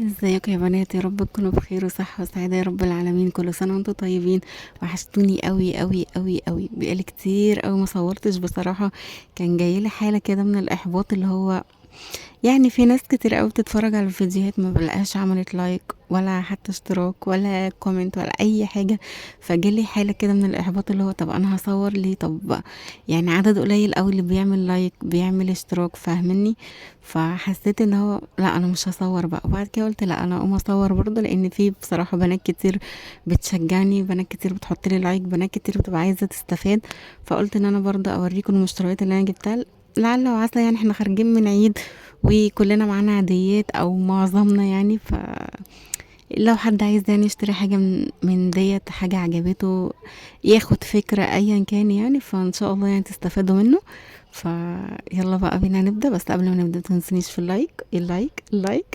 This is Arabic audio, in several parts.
ازيكم يا بنات؟ يا رب تكونوا بخير وصحة وسعادة يا رب العالمين. كل سنة وانتم طيبين. وحشتوني قوي قوي قوي قوي، بقالي كتير قوي ما صورتش بصراحة. كان جايلي حالة كده من الإحباط، اللي هو يعني في ناس كتير قوي بتتفرج على الفيديوهات ما بلقاش عملت لايك ولا حتى اشتراك ولا كومنت ولا اي حاجة. فجالي حالة كده من الاحباط، اللي هو طب انا هصور ليه؟ طب يعني عدد قليل قوي اللي بيعمل لايك بيعمل اشتراك، فاهمني؟ فحسيت ان هو لا، انا مش هصور بقى. وبعد كده قلت لا، انا اقوم اصور برضه، لان في بصراحة بنات كتير بتشجعني، بنات كتير بتحط لي لايك، بنات كتير بتبقى عايزة تستفاد. فقلت ان انا برضه اوريكم المشتريات اللي انا جبتها، لعل وعسى. يعني احنا خارجين من عيد وكلنا معانا عاديات او معظمنا، يعني لو حد عايز يعني يشتري حاجة من ديت، حاجة عجبته، ياخد فكرة ايا كان يعني، فان شاء الله يعني تستفادوا منه. فيلا بقى بينا نبدأ. بس قبل ما نبدأ متنسونيش في اللايك.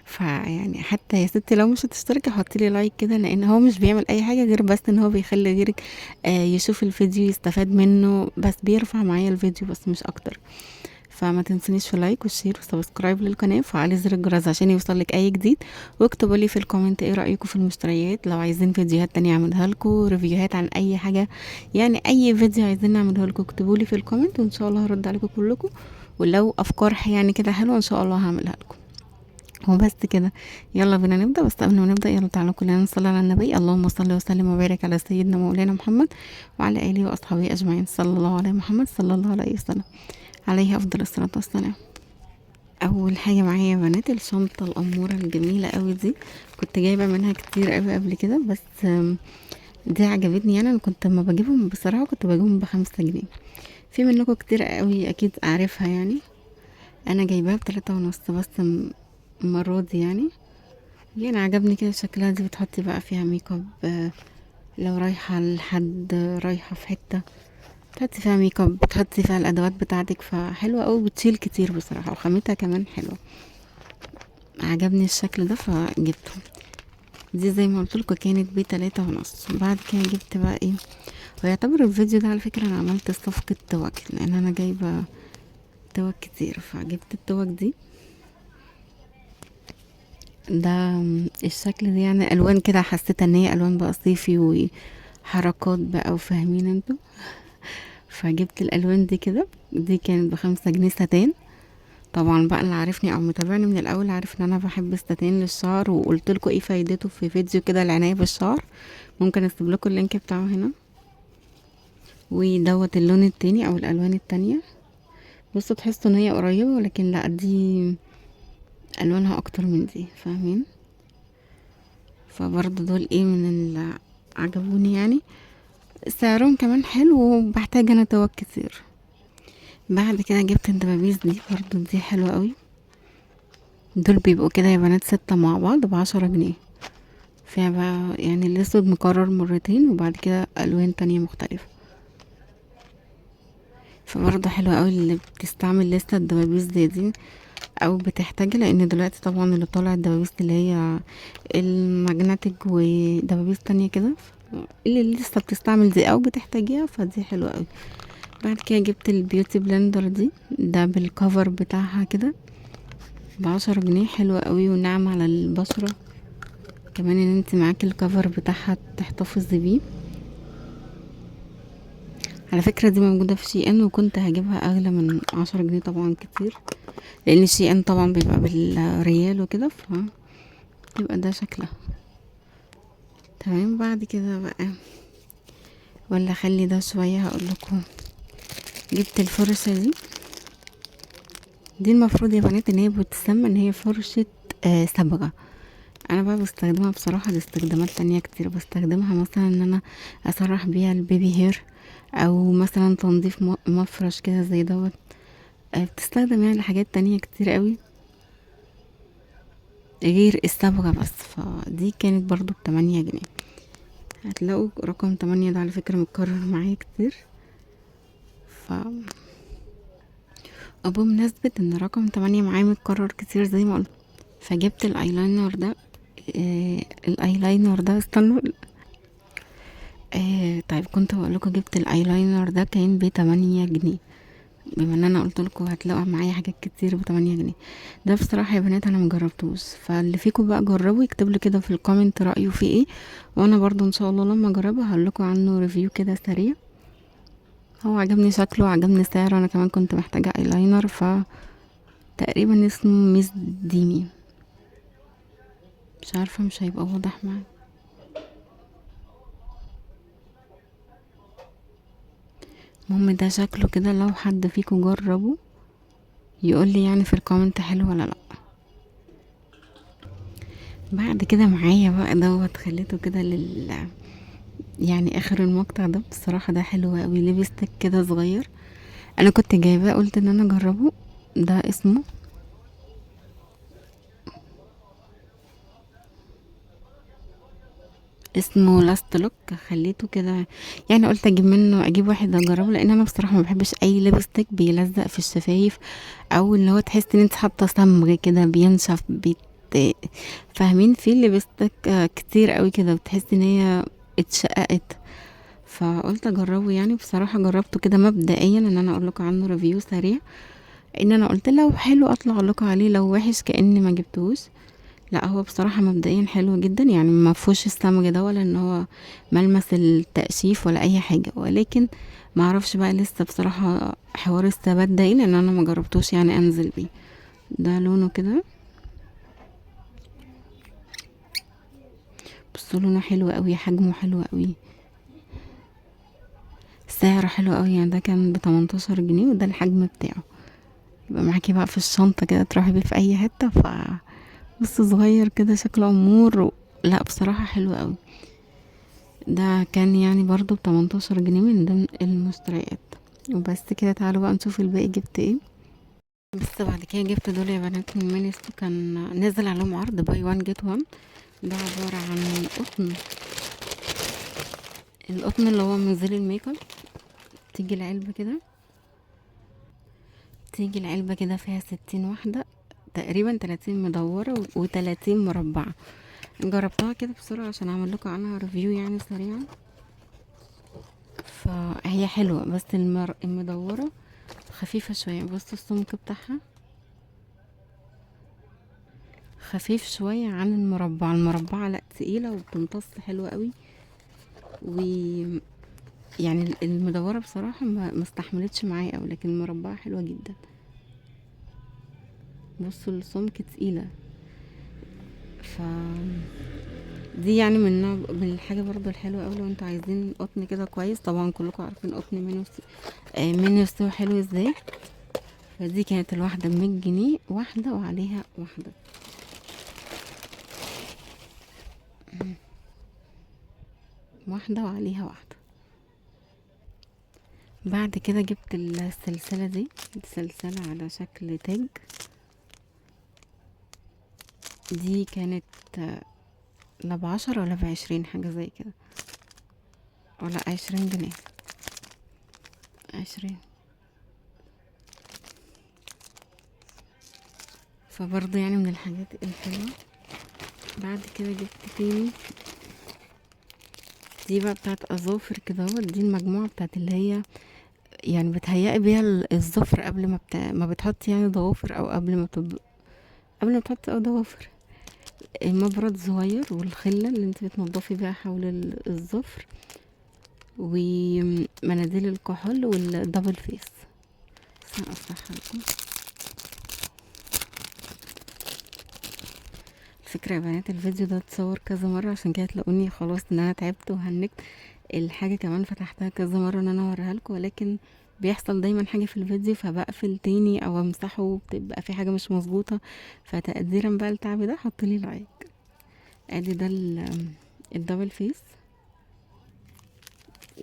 فيعني حتى يا ستي لو مش هتشتركي حطي لي لايك كده، لان هو مش بيعمل اي حاجة غير بس ان هو بيخلي غيرك يشوف الفيديو يستفاد منه، بس بيرفع معايا الفيديو بس مش اكتر. فما تنسونيش في لايك والشير وسبسكرايب للقناه، وفعلي زر الجرس عشان يوصلك اي جديد. واكتبوا لي في الكومنت ايه رايكم في المشتريات، لو عايزين فيديوهات تانية اعملها لكم، ريفيوهات عن اي حاجه، يعني اي فيديو عايزين نعمله لكم اكتبوا لي في الكومنت، وان شاء الله هرد عليكم كلكم. ولو افكار يعني كده حلوه ان شاء الله هعملها لكم. وبس كده، يلا بينا نبدا. بس قبل ما نبدا يلا تعالوا كلنا نصلي على النبي. اللهم صل وسلم وبارك على سيدنا مولانا محمد وعلى اله واصحابه اجمعين. صلى الله عليه محمد صلى الله عليه وسلم، عليه افضل الصلاه والسلام. اول حاجه معايا يا بنات الشنطه الاموره الجميله قوي دي. كنت جايبه منها كتير قوي قبل كده، بس دي عجبتني. يعني انا كنت لما بجيبهم بصراحه كنت بجيبهم ب5 جنيه. في منكم كتير قوي اكيد عارفها يعني. انا جايباها ب3.5 بس المره دي يعني عجبني كده شكلها. دي بتحطي بقى فيها ميك اب، لو رايحه لحد، رايحه في حته تحطي فيها ميك اب، بتحطي فيها الادوات بتاعتك، فحلوه قوي، بتشيل كتير بصراحه، وخامتها كمان حلوه. عجبني الشكل ده فجبته. دي زي ما قلت لكم كانت ب3.5. بعد كده جبت بقى ايه، ويعتبر الفيديو ده على فكرة انا عملت صفقة توك، لان انا جايبة توك كتير. فجبت التوك دي، ده الشكل ده يعني الوان كده، حسيت ان هي الوان بقى صيفي وحركات بقى، وفاهمين انتوا. فجبت الالوان دي كده. دي كانت ب5 جنيه ستان. طبعا بقى اللي عارفني او متابعني من الاول عارف ان انا بحب الستان للشعر، وقلت لكم ايه فايدته في فيديو كده العناية بالشعر. ممكن اسيب لكم اللينك بتاعه هنا. ودوت اللون التاني او الالوان التانية. بصوا تحسوا ان هي قريبة، ولكن لا، دي الوانها اكتر من دي، فاهمين؟ فبرضه دول ايه من اللي عجبوني يعني. سعرهم كمان حلو، وبحتاج انا توك كتير. بعد كده جبت الدبابيس دي، برضه دي حلوة قوي. دول بيبقوا كده يا بنات 6 مع بعض ب10 جنيه. فيها بقى يعني الاسود مكرر مرتين، وبعد كده الوان تانية مختلفة. فبرضه حلوة قوي اللي بتستعمل لسه الدبابيس زي دي او بتحتاج، لان دلوقتي طبعا اللي طالع الدبابيس اللي هي الماجنتيك ودبابيس تانية كده، اللي لسه بتستعمل دي او بتحتاجيها، فدي حلوة قوي. بعد كده جبت البيوتي بلندر دي، ده بالكفر بتاعها كده ب10 جنيه. حلوة قوي وناعمة على البشرة، كمان ان انت معاكي الكفر بتاعها تحتفظي بيه. على فكرة دي موجودة في شي ان، وكنت هجيبها اغلى من 10 جنيه طبعا كتير، لان شي ان طبعا بيبقى بالريال وكده، يبقى ده شكلها تمام. بعد كده بقى، ولا خلي ده شوية هقول لكم. جبت الفرشة دي المفروض يا بنات ان هي بتسمى ان هي فرشة صبغة. انا بقى بستخدمها بصراحة لاستخدامات تانية كتير. بستخدمها مثلا ان انا اسرح بيها البيبي هير، او مثلا تنظيف مفرش كده زي دوت. بتستخدم يعني لحاجات تانية كتير قوي غير الصبغة بس. فدي كانت برضو ب8 جنيه. هتلاقوا رقم 8 ده على فكرة متكرر معايا كتير. ف بمناسبة ان رقم 8 معايا متكرر كتير زي ما قلت، فجبت الايلاينر ده. الايلاينر ده استنوا. طيب كنت بقول لكم جبت الايلاينر ده كان ب8 جنيه. بما ان انا قلت لكم هتلاقوا معايا حاجات كتير ب8 جنيه. ده بصراحه يا بنات انا مجربتوش، فاللي فيكم بقى جربوا يكتب لي كده في الكومنت رايه فيه ايه، وانا برضو ان شاء الله لما اجربه هقول لكم عنه ريفيو كده سريع. هو عجبني شكله وعجبني سعره، انا كمان كنت محتاجه ايلاينر، تقريبا اسمه ميس ديمي، مش عارفه مش هيبقى واضح معايا. المهم ده شكله كده، لو حد فيكم جربه يقول لي يعني في الكومنت حلو ولا لا. بعد كده معايا بقى دوت خليته كده يعني اخر المقطع ده، بصراحه ده حلو قوي، لبستك كده صغير. انا كنت جايباه قلت ان انا اجربه. ده اسمه لاست لوك. خليته كده يعني، قلت اجيب منه، اجيب واحد اجربه، لان انا بصراحه ما بحبش اي لبستك بيلزق في الشفايف، او اللي هو تحس ان انت حاطه صمغ كده بينشف فاهمين؟ في لبستك كتير قوي كده بتحس ان هي اتشققت. فقلت اجربه يعني، بصراحه جربته كده مبدئيا ان انا اقول لكم عنه ريفيو سريع، ان انا قلت لو حلو اطلع لكم عليه، لو وحش كاني ما جبتوش. لا هو بصراحة مبدئيا حلو جدا، يعني ما فيهوش السمج ده، ولا ان هو ملمس التقشيف ولا اي حاجة، ولكن ما اعرفش بقى لسه بصراحة حوار الثبات ده ايه، لان انا ما جربتوش يعني انزل بيه. ده لونه كده، بصوا لونه حلو قوي، حجمه حلو قوي، سعره حلو قوي، يعني ده كان ب18 جنيه، وده الحجم بتاعه. يبقى معاكي بقى في الشنطة كده تروحي بيه في اي حتة. بص صغير كده شكله امور لا بصراحة حلو قوي. ده كان يعني برضو ب18 جنيه من ضمن المشتريات. وبس كده، تعالوا بقى نشوف الباقي جبت ايه. بس بعد كده جبت دول يا بنات من مينيستو، كان نزل عليهم عرض باي وان جيت وان. ده عبارة عن قطن، القطن اللي هو منزل الميك اب. تيجي العلبة كده، فيها 60 واحدة تقريبا، 30 مدورة و30 مربعة. جربتها كده بسرعة عشان اعمل لكم عنها ريفيو يعني سريعا. فهي حلوة، بس المدورة خفيفة شوية. بصوا السمك بتاعها خفيف شوية عن المربعة لا تقيلة وبتمتص حلوة قوي. و يعني المدورة بصراحة ما استحملتش معايا قوي، لكن المربعة حلوة جدا. بصوا السمك تقيلة. ف دي يعني من الحاجة برضو الحلوة قوي، لو انتوا عايزين قطن كده كويس. طبعا كلكم عارفين قطن مينيوس حلو ازاي. فدي كانت الواحدة ب100 جنيه، واحدة وعليها واحدة. واحدة وعليها واحدة. بعد كده جبت السلسلة دي سلسلة على شكل تاج. دي كانت لا ب10 ولا ب20، حاجة زي كده، ولا 20 جنيه، 20. فبرضه يعني من الحاجات الحلوة. بعد كده جبت تاني، دي بقى بتاعت اظافر كده اهوت. دي المجموعة بتاعت اللي هي يعني بتهيئي بيها الظفر قبل ما بتحطي يعني ضوافر، او قبل ما تحطي ضوافر. مبرد صغير، والخلة اللي انت بتنضفي بيها حول الظفر، ومناديل الكحول والدبل فيس. بس انا افتحها لكم. الفكرة يا بنات الفيديو ده اتصور كذا مرة، عشان كده تلاقوني خلاص ان انا تعبت وهنكت. الحاجة كمان فتحتها كذا مرة ان انا اوريها لكم، ولكن بيحصل دايما حاجة في الفيديو فبقفل تاني او امسحه، بتبقى في حاجة مش مظبوطة. فتقديرا بقى لتعبي ده حطولي لايك. ادي ده الدبل فيس.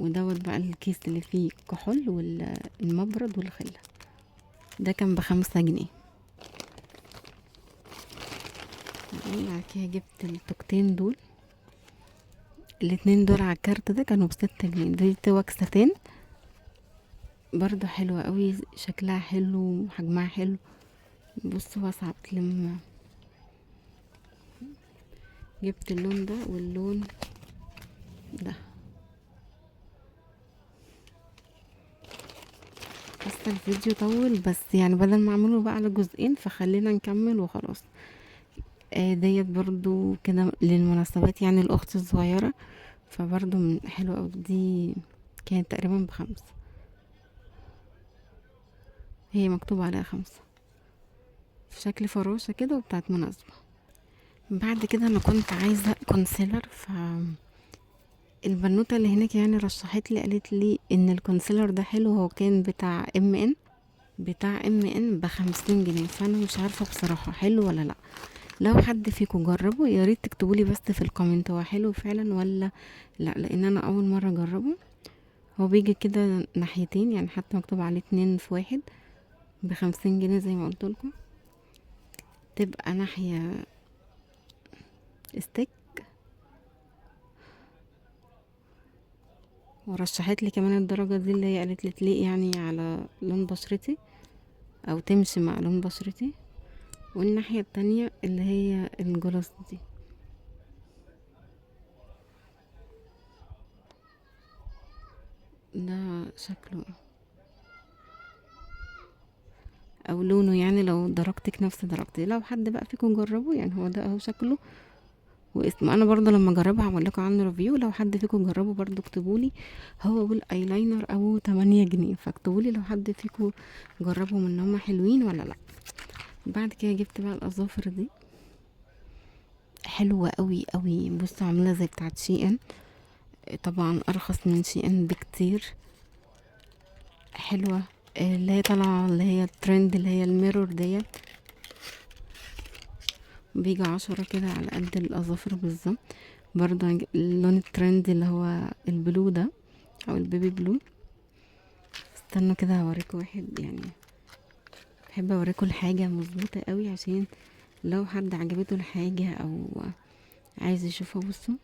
ودوت بقى الكيس اللي فيه كحول والمبرد والخلة. ده كان ب5 جنيه. بعد كده جبت التوكتين دول، الاتنين دول على الكارت ده كانوا ب6 جنيه. دي توكستين برضو حلوة قوي، شكلها حلو وحجمها حلو. بصوا واسعة بتلم. جبت اللون ده واللون ده. بس حاسه الفيديو طول، بس يعني بدل ما اعمله بقى على جزئين فخلينا نكمل وخلاص. ديت برضو كده للمناسبات، يعني الاخت الصغيره، فبرضو من حلوه قوي دي. كانت تقريبا ب5، هي مكتوب عليها 5، في شكل فراشة كده وبتاعت مناسبة. بعد كده انا كنت عايزة كونسيلر، البنوتة اللي هناك يعني رشحت لي، قالت لي ان الكونسيلر ده حلو، هو كان بتاع ام ان ب50 جنيه، فانا مش عارفة بصراحة حلو ولا لا. لو حد فيكم جربه يا ريت تكتبولي بس في الكومنت هو حلو فعلا ولا لا، لان انا اول مرة اجربه. هو بيجي كده ناحيتين، يعني حتى مكتوب عليه 2 في 1، ب50 جنيه زي ما قلت لكم. تبقى ناحية استيك، ورشحت لي كمان الدرجة دي اللي هي قالت لي تليق يعني على لون بشرتي او تمشي مع لون بشرتي. والناحية التانية اللي هي الجلوس دي، ده شكله او لونه، يعني لو درجتك نفس درجتي، لو حد بقى فيكم جربه يعني هو ده اهو شكله واسمه. انا برضه لما اجربه هعمل لكم عنه ريفيو، لو حد فيكم جربه برضه اكتبولي. هو والايلاينر ابو 8 جنيه، فاكتبولي لو حد فيكم جربهم ان هما حلوين ولا لا. بعد كده جبت بقى الاظافر دي، حلوة قوي قوي. بصوا عاملة زي بتاعت شي ان، طبعا ارخص من شي ان بكتير. حلوة. اللي هي طالعة، اللي هي الترند، اللي هي الميرور ديت، بيجي 10 كده على قد الاظافر بالظبط. برضه اللون الترند اللي هو البلو ده او البيبي بلو. استنوا كده هوريكم واحد، يعني بحب اوريكم الحاجة مظبوطة قوي عشان لو حد عجبته الحاجة او عايز يشوفها. بصوا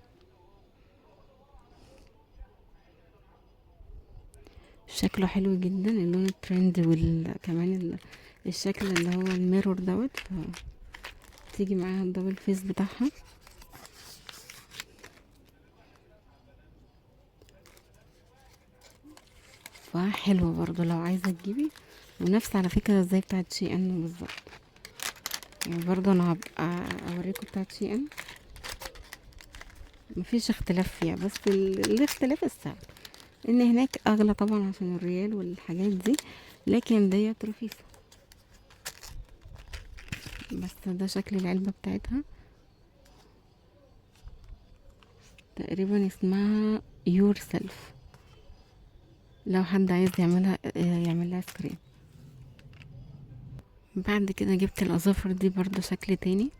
شكله حلو جدا، اللون الترند، وكمان الشكل اللي هو الميرور دوت، تيجي معاها الدبل فيس بتاعها. فحلوة برضو لو عايزة تجيبي، ونفس على فكرة زي بتاعت شي ان بالظبط. يعني برضو انا هبقى اوريكم بتاعت شي ان، مفيش اختلاف فيها، بس الاختلاف السعر، ان هناك اغلى طبعا عشان الريال والحاجات دي، لكن ديت رخيصة. بس ده شكل العلبة بتاعتها، تقريبا اسمها يور سيلف، لو حد عايز يعملها يعمل لها سكرين. بعد كده جبت الاظافر دي برضو شكل تاني،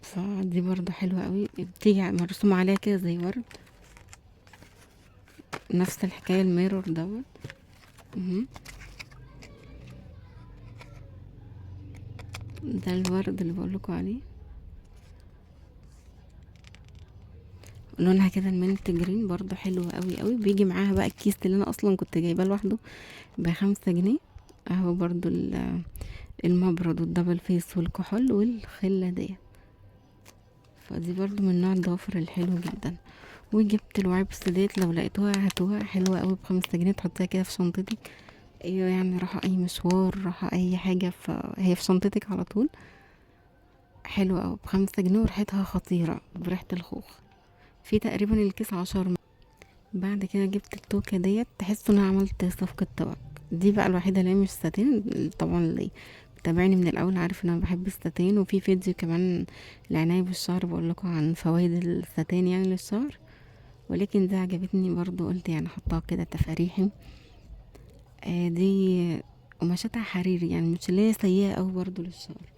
فدي برضو حلوة قوي، بتيجي مرسوم عليها كده زي ورد، نفس الحكاية الميرور دوت. مهم. ده الورد اللي بقولكوا عليه، لونها كده المنت جرين، برضو حلوة قوي قوي. بيجي معاها بقى الكيس اللي انا اصلا كنت جايباه لوحده ب5 جنيه، اهو برضو المبرد والدبل فيس والكحول والخلة ديت. فدي برضو من نوع الضوافر الحلو جدا. وجبت الوايبس ديت، لو لقيتوها هاتوها، حلوة قوي ب5 جنيه، تحطيها كده في شنطتك. ايوه يعني رايحة اي مشوار، رايحة اي حاجة، فهي في شنطتك على طول. حلوة اوي ب5 جنيه، وريحتها خطيرة بريحة الخوخ. في تقريبا الكيس 10. بعد كده جبت التوكة ديت، تحس ان انا عملت صفقة توك. دي بقى الوحيدة اللي هي مش ساتين، طبعا اللي متابعني من الاول عارف ان انا بحب الساتين، وفي فيديو كمان العناية بالشعر بقول لكم عن فوائد الساتين يعني للشعر، ولكن دي عجبتني برضو، قلت يعني احطها كده تفاريحي. دي قماشتها حريري، يعني مش اللي هي سيئة اوي برضو للشعر.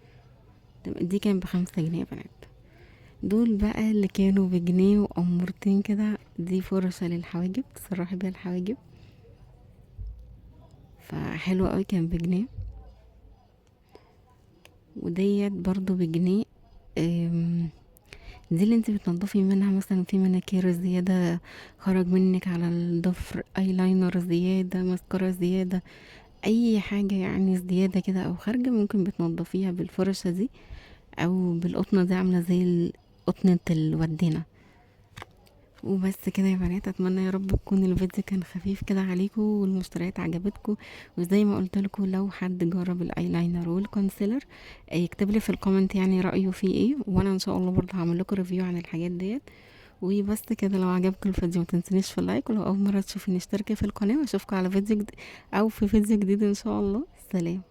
دي كان ب5 جنيه يا بنات. دول بقى اللي كانوا بجنيه وأمورتين كده. دي فرشة للحواجب، تسرحي بيها الحواجب، فحلوة اوي، كان بجنيه. وديت برضو بجنيه. دي اللي انت بتنضفي منها، مثلا في مناكير زيادة خرج منك على الضفر، ايلاينر زيادة، ماسكارا زيادة، اي حاجة يعني زيادة كده او خارجة، ممكن بتنضفيها بالفرشة دي او بالقطنة دي، عاملة زي قطنة الودينة. وبس كده يا بنات، اتمنى يا رب تكون الفيديو كان خفيف كده عليكم والمشتريات عجبتكم. وزي ما قلت لكم، لو حد جرب الايلاينر والكونسيلر يكتب لي في الكومنت يعني رايه فيه ايه، وانا ان شاء الله برضه هعمل لكم ريفيو عن الحاجات ديت. وبس كده، لو عجبكم الفيديو متنسونيش في اللايك، ولو اول مره تشوفيني اشتركي في القناه، واشوفكم على فيديو جديد او في فيديو جديد ان شاء الله. سلام.